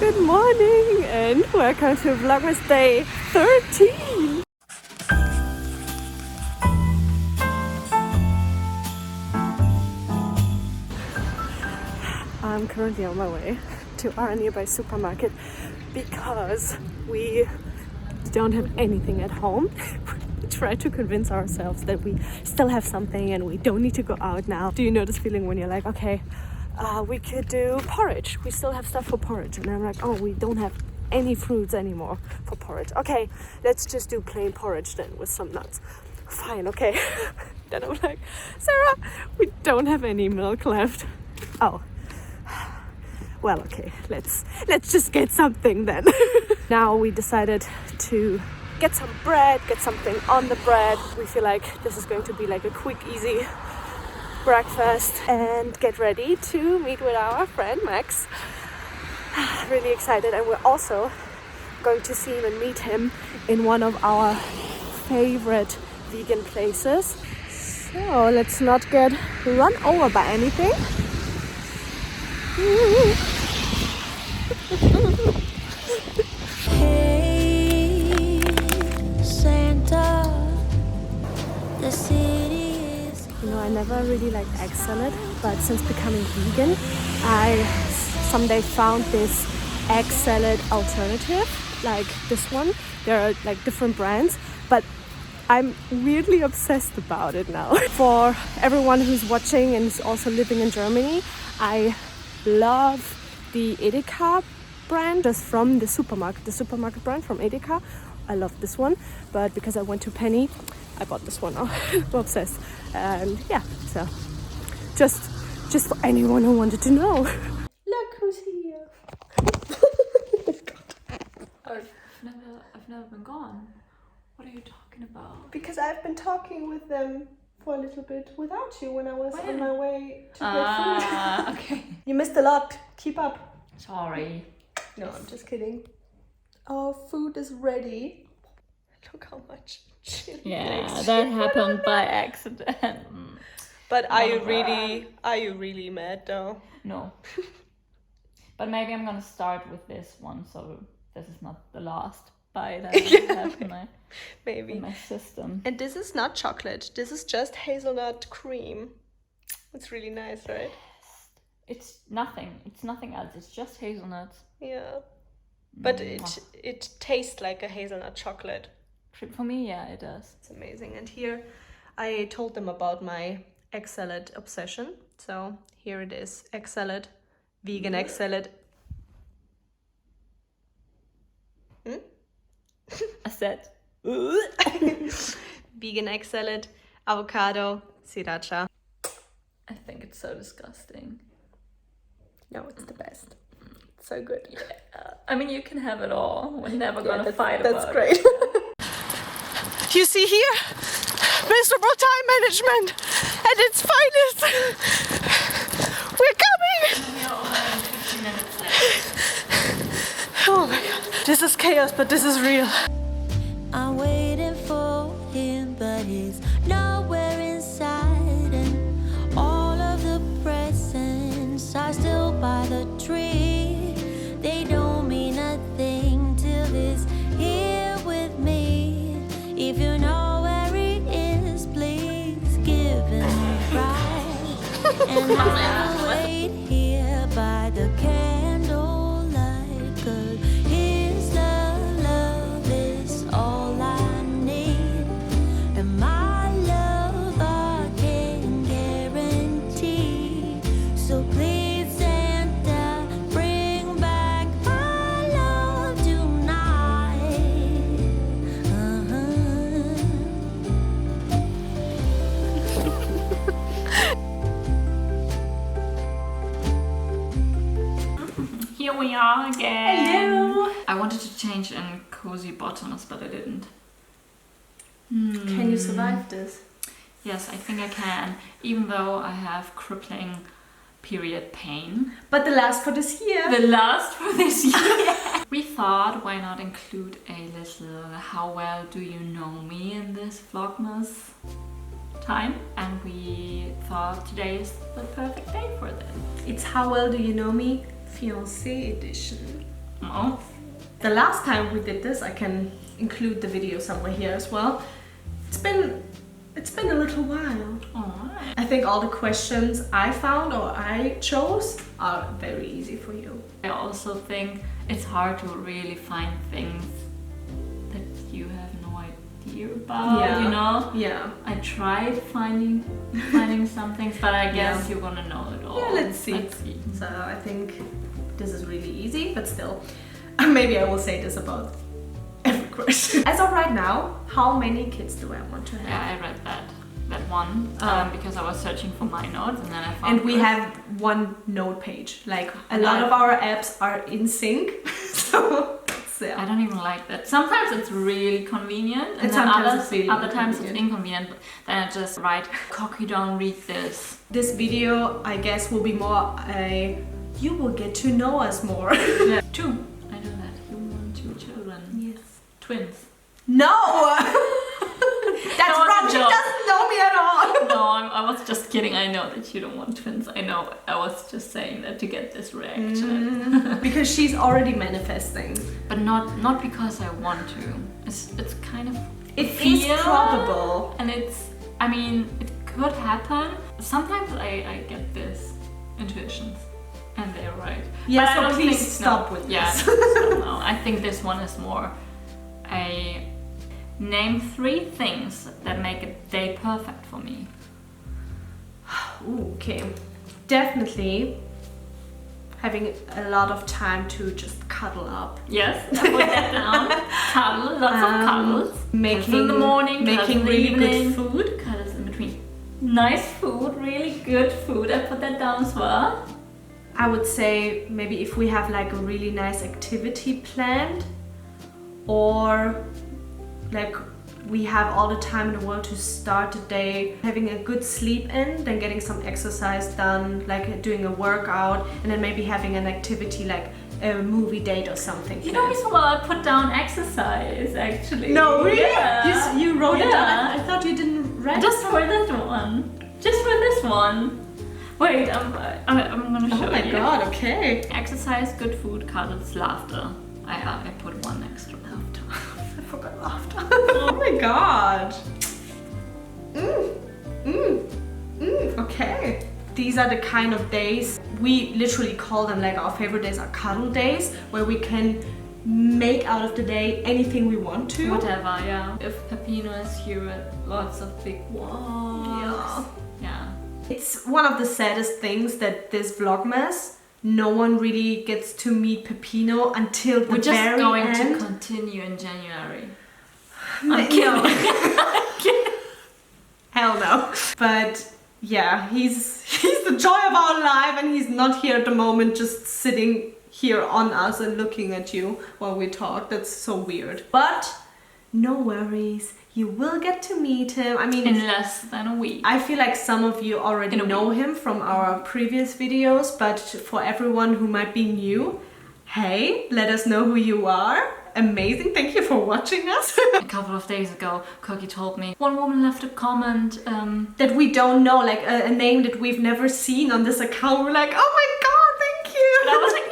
Good morning and welcome to Vlogmas Day 13. I'm currently on my way to our nearby supermarket because we don't have anything at home. We try to convince ourselves that we still have something and we don't need to go out now. Do you know this feeling when you're like, okay, we could do porridge. We still have stuff for porridge. And I'm like, oh, we don't have any fruits anymore for porridge. Okay, let's just do plain porridge then with some nuts. Fine, okay. Then I'm like, Sarah, we don't have any milk left. Oh, well, okay, let's just get something then. Now we decided to get some bread, get something on the bread. We feel like this is going to be like a quick, easy breakfast and get ready to meet with our friend Max. Really excited, and we're also going to see him and meet him in one of our favorite vegan places. So let's not get run over by anything. Hey, Santa, the city is... You know, I never really liked egg salad, but since becoming vegan, I someday found this egg salad alternative, like this one. There are like different brands, but I'm weirdly obsessed about it now. For everyone who's watching and is also living in Germany, I love the Edeka brand, just from the supermarket brand from Edeka. I love this one, but because I went to Penny, I bought this one now. I'm obsessed. And yeah, so just for anyone who wanted to know. Look who's here. I've never been gone. What are you talking about? Because I've been talking with them for a little bit without you when I was on my way to get food. Okay. You missed a lot. Keep up. Sorry. No, I'm just kidding. Our food is ready. Look how much chili flakes. That happened by accident. But are you really mad though? No. But maybe I'm gonna start with this one, so this is not the last bite I have in my system. And this is not chocolate. This is just hazelnut cream. It's really nice, right? It's nothing. It's nothing else. It's just hazelnuts. Yeah. But it tastes like a hazelnut chocolate. For me, yeah, it does. It's amazing. And here I told them about my egg salad obsession. So here it is. Egg salad. Vegan egg salad. I said. Vegan egg salad, avocado, sriracha. I think it's so disgusting. No, it's the best. It's so good. Yeah. I mean, you can have it all. We're never gonna fight about it. That's great. You see here, miserable time management at its finest. We're coming. Oh my god, this is chaos, but this is real. I'm waiting for him, but he's nowhere inside, and all of the presents are still by the tree. They don't mean nothing till he's here with me. If you know where he is, please give him a ride. And I'll wait here by the candlelight, 'cause his love is all I need. And my love I can guarantee. So please, Santa, bring back my love tonight. Here we are again. Hello. I wanted to change in cozy bottoms, but I didn't. Can you survive this? Yes, I think I can, even though I have crippling period pain. But the last for this year. The last for this year. We thought, why not include a little how well do you know me in this Vlogmas time, and we thought today is the perfect day for this. It's How Well Do You Know Me Fiancée edition. Oh. The last time we did this, I can include the video somewhere here as well. It's been a little while. Alright. I think all the questions I found or I chose are very easy for you. I also think it's hard to really find things that you have no idea about, you know? Yeah. I tried finding some things, but I guess you're gonna know it all. Yeah, let's see. So I think this is really easy, but still, maybe I will say this about every question. As of right now, how many kids do I want to have? Yeah, I read that one because I was searching for my notes, and then I found. And we have one note page. Like a lot of our apps are in sync, so that's, I don't even like that. Sometimes it's really convenient, and then sometimes it's really other times it's inconvenient. But then I just write, "Cocky, don't read this." This video, I guess, will be more a you will get to know us more. Yeah. 2. I do that. You want 2 children? Yes. Twins. No. That's wrong. She joke. doesn't know me at all. No, I was just kidding. I know that you don't want twins. I know. I was just saying that to get this reaction. Because she's already manifesting. But not because I want to. It's kind of. It is probable. And I mean, it could happen. Sometimes I get this intuitions. And they're right. Yeah, but so I don't please think, stop with yeah, this. no, I think this one is more a name 3 things that make a day perfect for me. Ooh, okay. Definitely having a lot of time to just cuddle up. Yes, I put that down. Cuddle, lots of cuddles. Making in the morning, making in the really evening, good food. Cuddles in between. Nice food, really good food. I put that down as well. I would say maybe if we have like a really nice activity planned, or like we have all the time in the world to start the day, having a good sleep in, then getting some exercise done, like doing a workout, and then maybe having an activity like a movie date or something. You know, well, I put down exercise actually. No, really? Yeah. You wrote it down? Yeah. I thought you didn't write Just for this one. Just for this one. Wait, I'm gonna show you. Oh my god, okay. Exercise, good food, cuddles, laughter. I put one extra. Laughter. I forgot laughter. Oh my god. Okay. These are the kind of days, we literally call them like our favorite days are cuddle days, where we can make out of the day anything we want to. Whatever, yeah. If Peppino is here with lots of big walks. Yeah. It's one of the saddest things that this Vlogmas, no one really gets to meet Peppino until the We're just very going end. to continue in January. I'm kidding. Hell no. But yeah, he's the joy of our life, and he's not here at the moment just sitting here on us and looking at you while we talk. That's so weird. But no worries. You will get to meet him. I mean, in less than a week. I feel like some of you already know him from our previous videos, but for everyone who might be new, hey, let us know who you are. Amazing, thank you for watching us. A couple of days ago, Cookie told me one woman left a comment that we don't know, like a name that we've never seen on this account. We're like, oh my god, thank you. And I was like,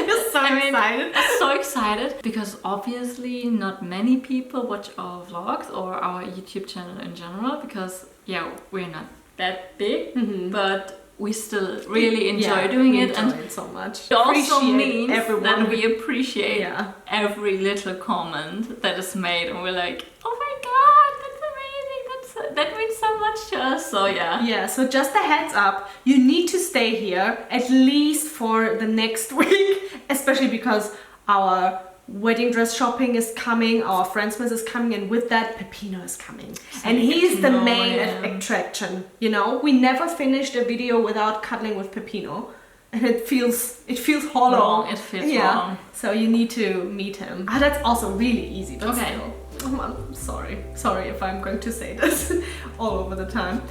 You're so excited. I'm so excited because obviously not many people watch our vlogs or our YouTube channel in general, because yeah, we're not that big, but we still really enjoy doing it, and it so much. it also means everyone that we appreciate Yeah. every little comment that is made, and we're like, oh my god, that's amazing, that means so much to us. So yeah. Yeah, so just a heads up, you need to stay here at least for the next week, especially because our wedding dress shopping is coming, our Friendsmas is coming, and with that Peppino is coming. And he's the main attraction, you know? We never finished a video without cuddling with Peppino. And it feels hollow. Wrong. It feels wrong. So you need to meet him. Ah, that's also really easy, but Okay. still. Oh, I'm sorry. Sorry if I'm going to say this all over the time.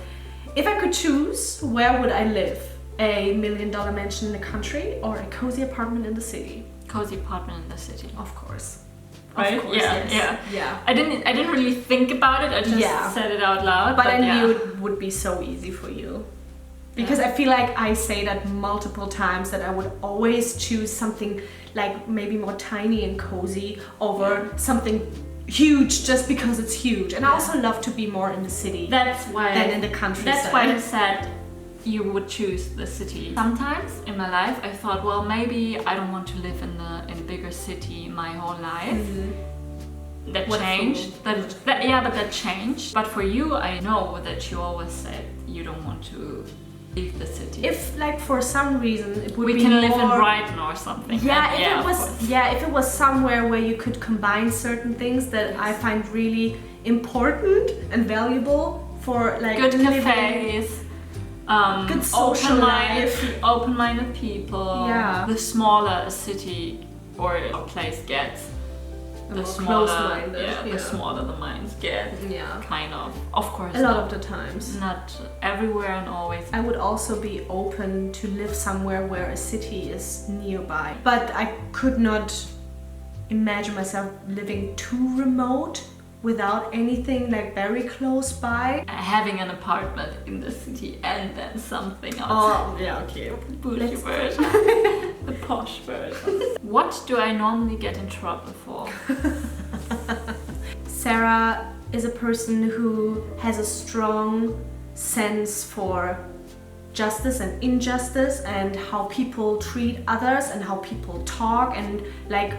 If I could choose, where would I live? A $1 million mansion in the country or a cozy apartment in the city? Cozy apartment in the city. Of course. Right? Of course, Yeah, yes. yeah. I didn't really think about it. I just said it out loud. But I yeah. knew it would be so easy for you. Because I feel like I say that multiple times, that I would always choose something like maybe more tiny and cozy over something huge just because it's huge. And I also love to be more in the city than in the countryside. That's why I said you would choose the city. Sometimes in my life I thought, well, maybe I don't want to live in a bigger city my whole life. That changed. That changed. But for you, I know that you always said you don't want to leave the city. If like for some reason it would be we can live more... in Brighton or something. If it was somewhere where you could combine certain things that I find really important and valuable for like good living. Cafes, good social life, open-minded people. Yeah. The smaller a city or a place gets, the smaller, the smaller the minds get. Yeah. Kind of. Of course. A lot of the times. Not everywhere and always. I would also be open to live somewhere where a city is nearby. But I could not imagine myself living too remote without anything like very close by. Having an apartment in the city and then something else. Oh, yeah, okay. Bougie version. The posh version. What do I normally get in trouble for? Sarah is a person who has a strong sense for justice and injustice and how people treat others and how people talk and like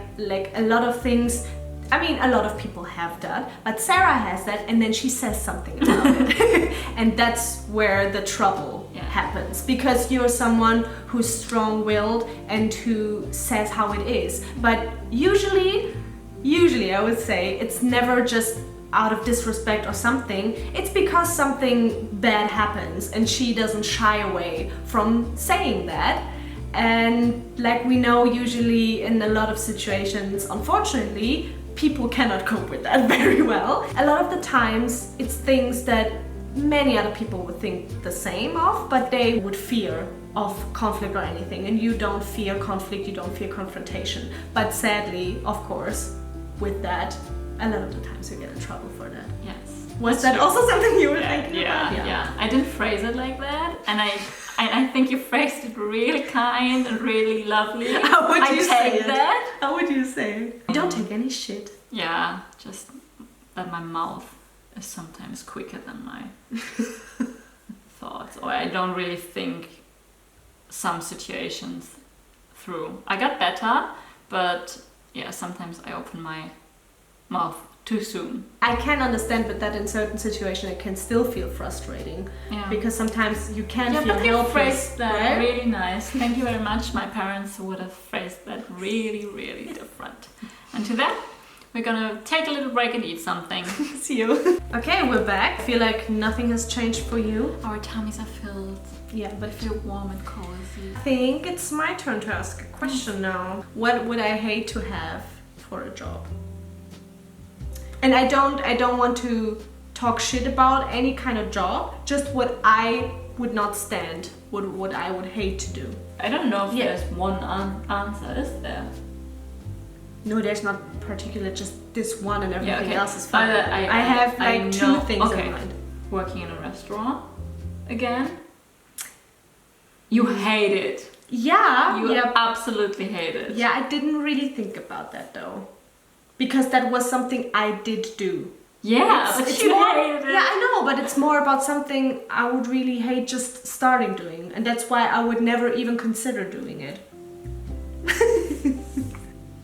a lot of things. I mean, a lot of people have that, but Sarah has that, and then she says something about it. And that's where the trouble happens, because you're someone who's strong-willed and who says how it is. But usually I would say it's never just out of disrespect or something. It's because something bad happens and she doesn't shy away from saying that. And like we know, usually in a lot of situations, unfortunately, people cannot cope with that very well. A lot of the times it's things that many other people would think the same of, but they would fear of conflict or anything. And you don't fear conflict, you don't fear confrontation. But sadly, of course, with that, a lot of the times you get in trouble for that. Yes. Was that also something you were thinking about? Yeah. I didn't phrase it like that, and I think you phrased it really kind and really lovely. How would you say it? That? How would you say it? You don't take any shit. Yeah, just that my mouth is sometimes quicker than my thoughts, or I don't really think some situations through. I got better, but yeah, sometimes I open my mouth too soon. I can understand, but that in certain situations it can still feel frustrating. Yeah. Because sometimes you can feel but you helpless. phrased that right? really nice. Thank you very much. My parents would have phrased that really, really different. And to that, we're gonna take a little break and eat something. See you. Okay, we're back. I feel like nothing has changed for you. Our tummies are filled. Yeah, but I feel warm and cozy. I think it's my turn to ask a question now. What would I hate to have for a job? And I don't want to talk shit about any kind of job, just what I would not stand, what I would hate to do. I don't know if there's one answer, is there? No, there's not particular, just this one and everything else is fine. I have like two things in mind. Working in a restaurant again. You hate it. Yeah. You absolutely hate it. Yeah, I didn't really think about that though. Because that was something I did do. Yeah, but you hated it. Yeah, I know, but it's more about something I would really hate just starting doing. And that's why I would never even consider doing it.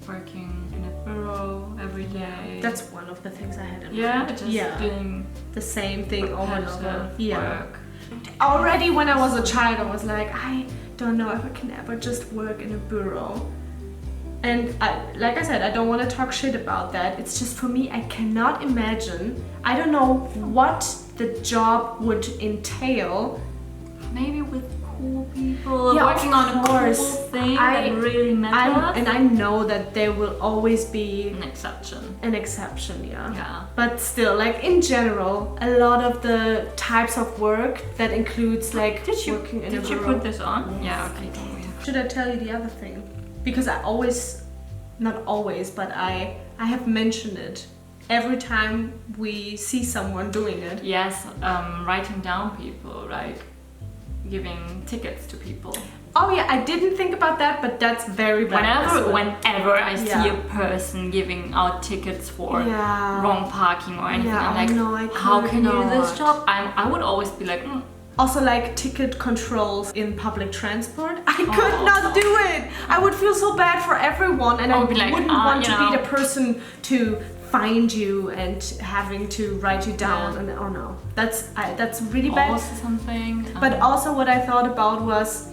Working in a bureau every day. That's one of the things I had in mind. Yeah, just doing the same thing over and over. Work. Already when I was a child, I was like, I don't know if I can ever just work in a bureau. And like I said, I don't want to talk shit about that. It's just for me, I cannot imagine. I don't know what the job would entail. Maybe with cool people, working on a cool thing that really matters. And I know that there will always be an exception. An exception, yeah. Yeah. But still, like in general, a lot of the types of work that includes like working in a bureau. Did you put this on? Yeah, okay. Should I tell you the other thing? Because I always, not always, but I have mentioned it every time we see someone doing it. Yes, writing down people, right? giving tickets to people. Oh yeah, I didn't think about that, but that's very bad. Whenever I see a person giving out tickets for wrong parking or anything, I'm like, how can you do this job? I would always be like, Also like ticket controls in public transport. I could not do it. I would feel so bad for everyone, and I wouldn't want to be the person to find you and having to write you down. And oh no, that's really bad. Also something. But also what I thought about was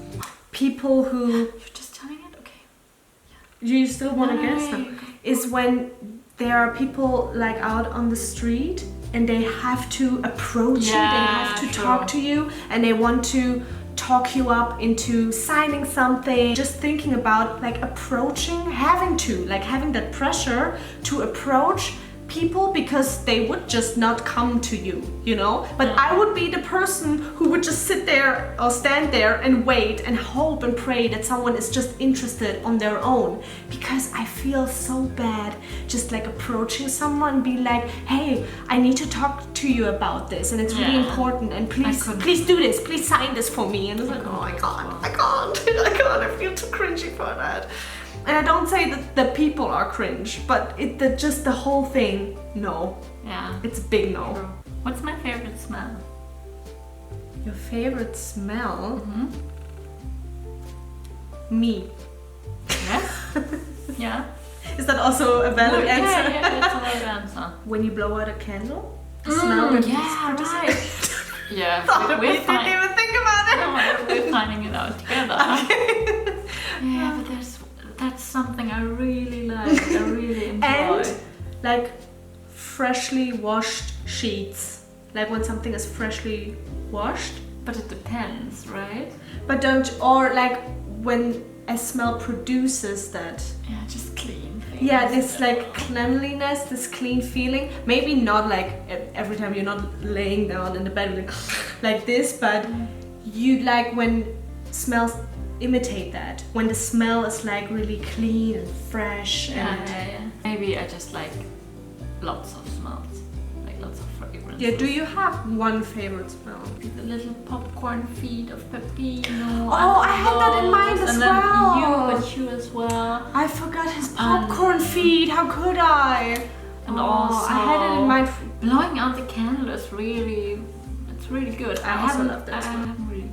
people who... You're just telling it? Okay. Yeah. You still want to guess them? Is when there are people like out on the street and they have to approach you, they have to talk to you, and they want to talk you up into signing something. Just thinking about like approaching, having that pressure to approach people because they would just not come to you, you know? But I would be the person who would just sit there or stand there and wait and hope and pray that someone is just interested on their own, because I feel so bad just like approaching someone and be like, hey, I need to talk to you about this and it's really important, and please do this, please sign this for me. And it's like, oh, I can't, I feel too cringy for that. And I don't say that the people are cringe, but just the whole thing, no. Yeah. It's a big no. True. What's my favorite smell? Your favorite smell? Me. Yeah? Yeah. Is that also a valid answer? Yeah, that's a valid answer. When you blow out a candle? The smell? Right. Yeah, we didn't even think about it. No, we're finding it out together. Yeah, but that's something I really like, I really enjoy. And like freshly washed sheets. Like when something is freshly washed. But it depends, right? But or like when a smell produces that. Yeah, just clean things. Yeah, this like cleanliness, this clean feeling. Maybe not like every time you're not laying down in the bed like this, but you like when smells imitate that, when the smell is like really clean and fresh. Yeah. Maybe I just like lots of smells, like lots of fragrances. Yeah, do you have one favorite smell? The little popcorn feet of Peppino. Oh, I had that in mind as well. And you as well. I forgot his popcorn feet, how could I? And also, I had it in mind. Blowing out the candle is really good. I also love that smell. I haven't really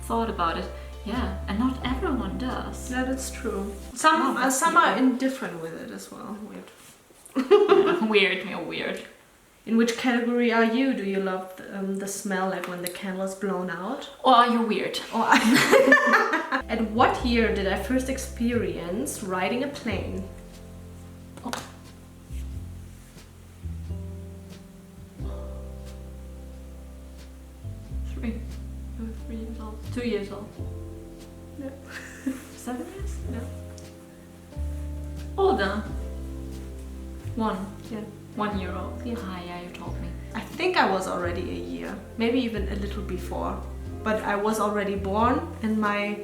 thought about it. Yeah, and not everyone does. Yeah, that's true. Some are indifferent with it as well. Weird. Weird. In which category are you? Do you love the smell like when the candle is blown out? Or are you weird? At what year did I first experience riding a plane? Oh. 3. You were 3 years old. 2 years old. No. 7 years? No. Older. 1. Yeah. 1 year old. Yeah. Yeah, you told me. I think I was already a year, maybe even a little before. But I was already born, and my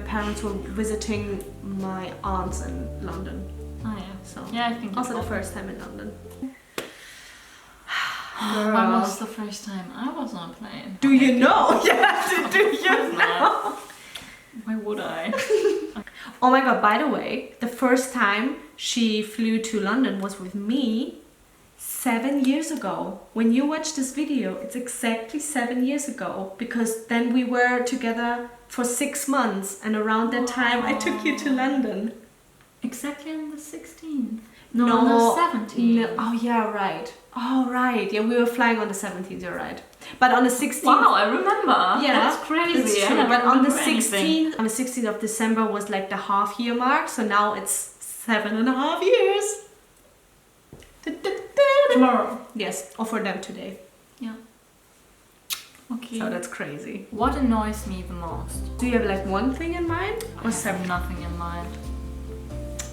parents were visiting my aunts in London. Oh yeah. So yeah, I think also the first time in London. When was the first time I was on a plane? Do you know? Yeah, do you know? Why would I? Oh my god, by the way, the first time she flew to London was with me 7 years ago. When you watch this video, it's exactly 7 years ago, because then we were together for 6 months, and around that time I took you to London. Exactly on the 16th. No, on the 17th. No, oh yeah, right. Oh right, yeah, we were flying on the 17th, you're right. But on the 16th... Wow, I remember. Yeah, that's crazy. It's true. But on the 16th of December was like the half-year mark, so now it's 7.5 years. Tomorrow. Yes, or for them today. Yeah. Okay. So that's crazy. What annoys me the most? Do you have like one thing in mind? Or I have nothing in mind.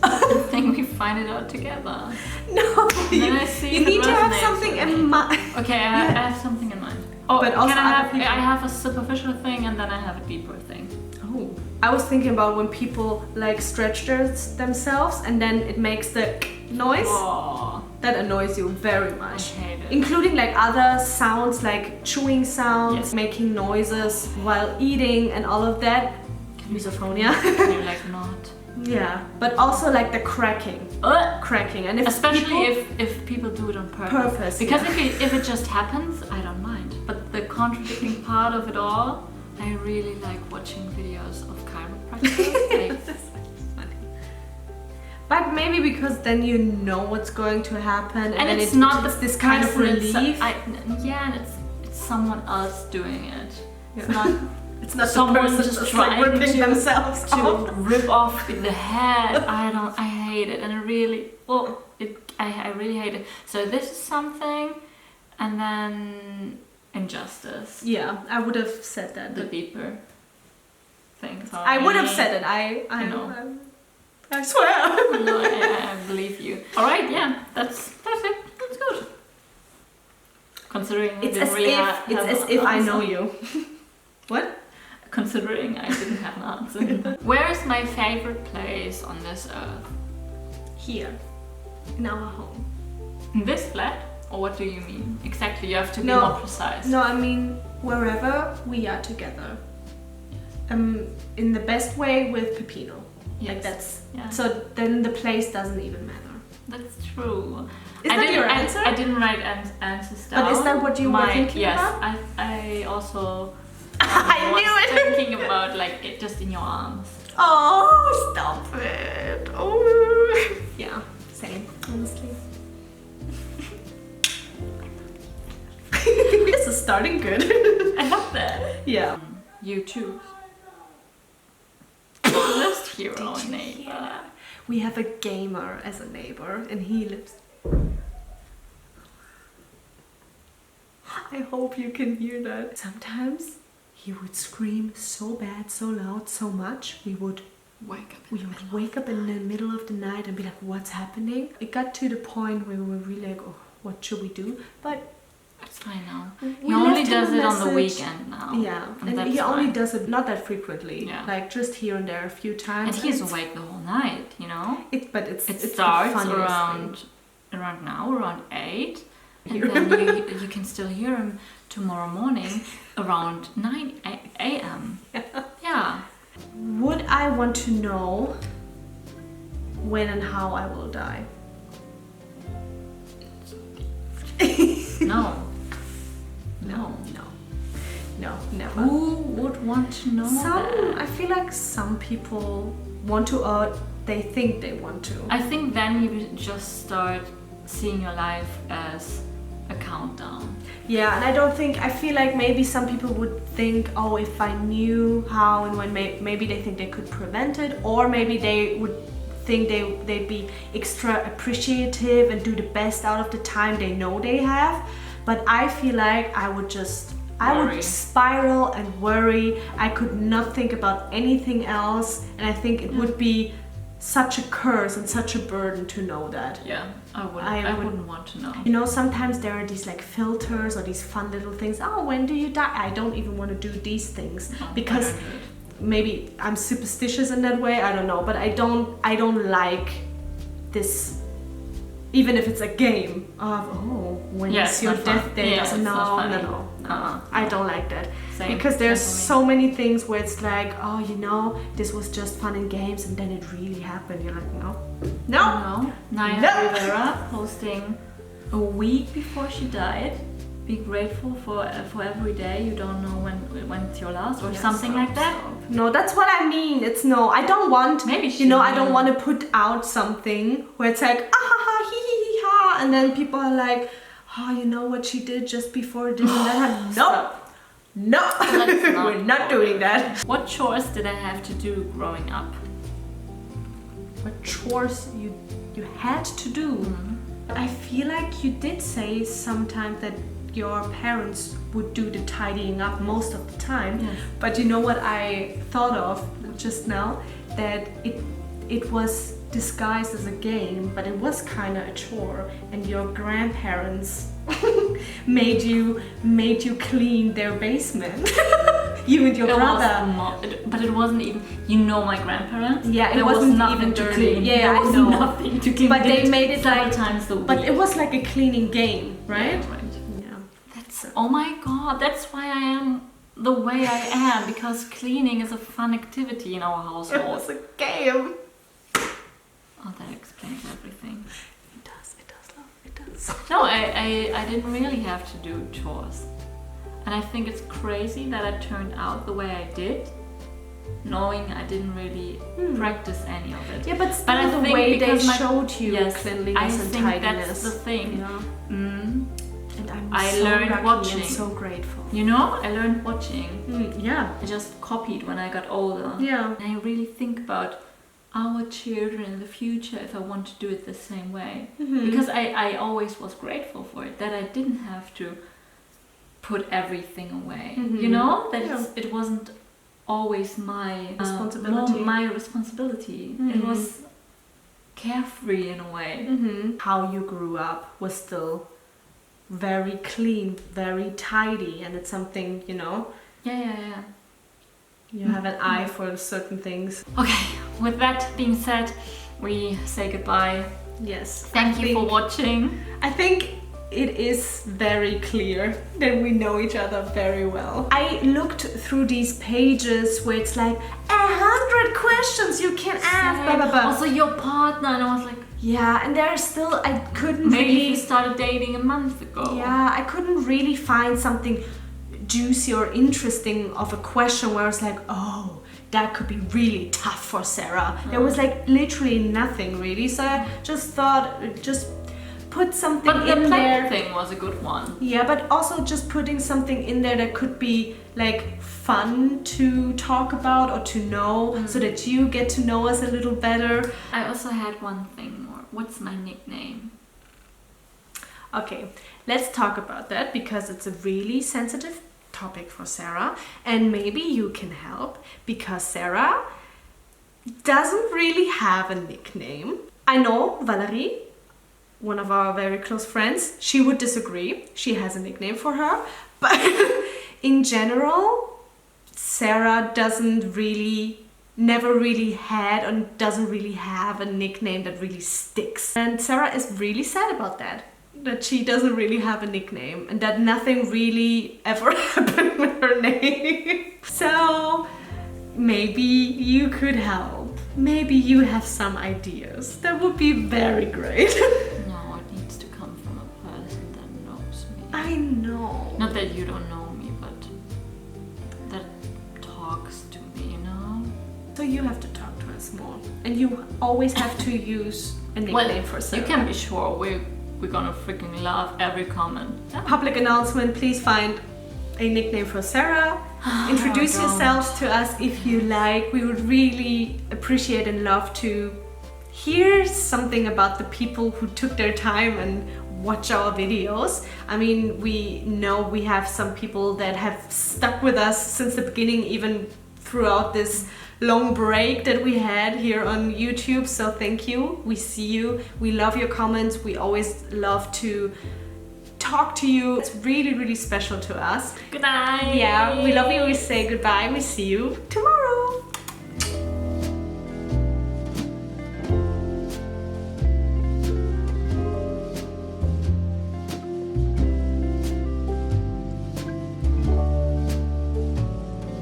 I think we find it out together. No, you need to have something in mind. Okay, I have something in mind. Oh, but also I have a superficial thing, and then I have a deeper thing. Oh. I was thinking about when people like stretch themselves and then it makes the noise. Oh. That annoys you very much. I hate it. Including like other sounds like chewing sounds, Yes. making noises while eating and all of that. Misophonia. Can you like not? Yeah, but also like the cracking. Cracking. And if Especially people, if people do it on purpose. Because if it just happens, I don't mind. But the contradicting part of it all, I really like watching videos of chiropractors. Like, but maybe because then you know what's going to happen, and then it's not it's the this kind of person relief. Yeah, and it's someone else doing it. It's Yeah. not. It's not Someone the person just like trying ripping themselves to off. rip off the head. I hate it, and I really, I really hate it. So this is something, and then injustice. Yeah, I would have said that. The beeper thing. Sorry. I would have said it. I know. I swear. No, I believe you. All right, yeah, that's it. That's good. Considering we It's didn't as really if it's have as an if I answer. know you. What? Considering I didn't have an answer. Where is my favorite place on this earth? Here, in our home. In this flat? Or what do you mean? Exactly, you have to be No. more precise. No, I mean wherever we are together. In the best way with Pepino. Yes. Like that's. Yeah. So then the place doesn't even matter. That's true. Is that your answer? I didn't write answers down. But is that what you were thinking yes, about? I also I was knew it. thinking about like it just in your arms. Oh, stop it. Oh. Yeah, same, honestly. This is starting good. I love that. Yeah. You choose. Just hero neighbor. We have a gamer as a neighbor and he lives. I hope you can hear that. Sometimes he would scream so bad, so loud, so much, we would wake up in the middle of the night and be like, what's happening? It got to the point where we were really like, oh, what should we do? But it's fine now. we He only left him does a it on the message. weekend now. Yeah, and that's he only fine. does it not that frequently, Yeah. like just here and there a few times. And he's it's- awake the whole night, you know? But it's It the starts funniest around now, around 8. And Here. then you can still hear him tomorrow morning around 9 a.m. Yeah. thing. Would I want to know when and how I will die? No. No, never. Who would want to know that? I feel like some people want to, or they think they want to. I think then you would just start seeing your life as a countdown. Yeah, and I feel like maybe some people would think, oh, if I knew how and when, maybe they think they could prevent it, or maybe they would think they'd be extra appreciative and do the best out of the time they know they have. But I feel like I would spiral and worry. I could not think about anything else, and I think it would be such a curse and such a burden to know that. Yeah, I wouldn't want to know. You know, sometimes there are these like filters or these fun little things. Oh, when do you die? I don't even want to do these things because maybe I'm superstitious in that way. I don't know, but I don't like this. Even if it's a game of when is your death day? No. I don't like that. Same. Because there's Definitely. so many things where it's like, oh, you know, this was just fun and games, and then it really happened. You're like, no. Naya No. Rivera posting a week before she died. Be grateful for every day. You don't know when it's your last, or something like that. No, that's what I mean. It's no. I don't want. Maybe she I don't knew. want to put out something where it's like ah ha ha hee hee hee ha, and then people are like, oh, you know what she did just before this and that happened. No, we're not doing that. What chores did I have to do growing up? What chores you had to do? I feel like you did say sometimes that your parents would do the tidying up most of the time. Yes. But you know what I thought of just now? That it was disguised as a game, but it was kind of a chore, and your grandparents made you clean their basement. You and your brother. But it wasn't even, you know, my grandparents. Yeah, it there wasn't was nothing even to dirty. clean. Yeah, there I was know. nothing to clean. But they made it several like times a week. But it was like a cleaning game, right? Yeah, right. Yeah. That's, oh my god, that's why I am the way I am, because cleaning is a fun activity in our household. It was a game. Oh, that explains everything. It does, love, it does. No, I didn't really have to do chores. And I think it's crazy that I turned out the way I did, knowing I didn't really practice any of it. Yeah, but still I the think way they because showed you yes, cleanliness and think tidiness. that's the thing. Yeah. And I'm I so learned lucky watching. and so grateful. You know, I learned watching. Yeah. I just copied when I got older. Yeah. And I really think about our children in the future if I want to do it the same way. Because I always was grateful for it, that I didn't have to put everything away. You know, that it wasn't always my responsibility. my responsibility. It was carefree in a way. How you grew up was still very clean, very tidy, and it's something, you know, Yeah. you have an eye for certain things. Okay, with that being said, we say goodbye. Yes. Thank you for watching. I think it is very clear that we know each other very well. I looked through these pages where it's like 100 questions you can ask, blah, blah, blah. Also your partner, and I was like, Yeah, and there's still, I couldn't maybe really... you started dating a month ago. Yeah, I couldn't really find something juicy or interesting of a question where I was like, oh, that could be really tough for Sarah. There was like literally nothing really, so I just thought, just put something But the in there. thing was a good one. Yeah, but also just putting something in there that could be like fun to talk about or to know, so that you get to know us a little better. I also had one thing more. What's my nickname? Okay, let's talk about that because it's a really sensitive topic for Sarah, and maybe you can help because Sarah doesn't really have a nickname. I know Valerie, one of our very close friends, she would disagree. She has a nickname for her, but in general, Sarah never really had and doesn't really have a nickname that really sticks. And Sarah is really sad about that she doesn't really have a nickname and that nothing really ever happened with her name. So maybe you could help. Maybe you have some ideas. That would be very great. No, it needs to come from a person that knows me. I know. Not that you don't know me, but that talks to me, you know? So you have to talk to us more. And you always have to use a nickname for Sarah. You can be sure we're gonna freaking love every comment. Yeah. Public announcement, please find a nickname for Sarah. Introduce yourselves to us if you like. We would really appreciate and love to hear something about the people who took their time and watch our videos. I mean, we know we have some people that have stuck with us since the beginning, even throughout this long break that we had here on YouTube, so thank you. We see you. We love your comments. We always love to talk to you. It's really, really special to us. Good night. Yeah, we love you. We say goodbye. We see you tomorrow.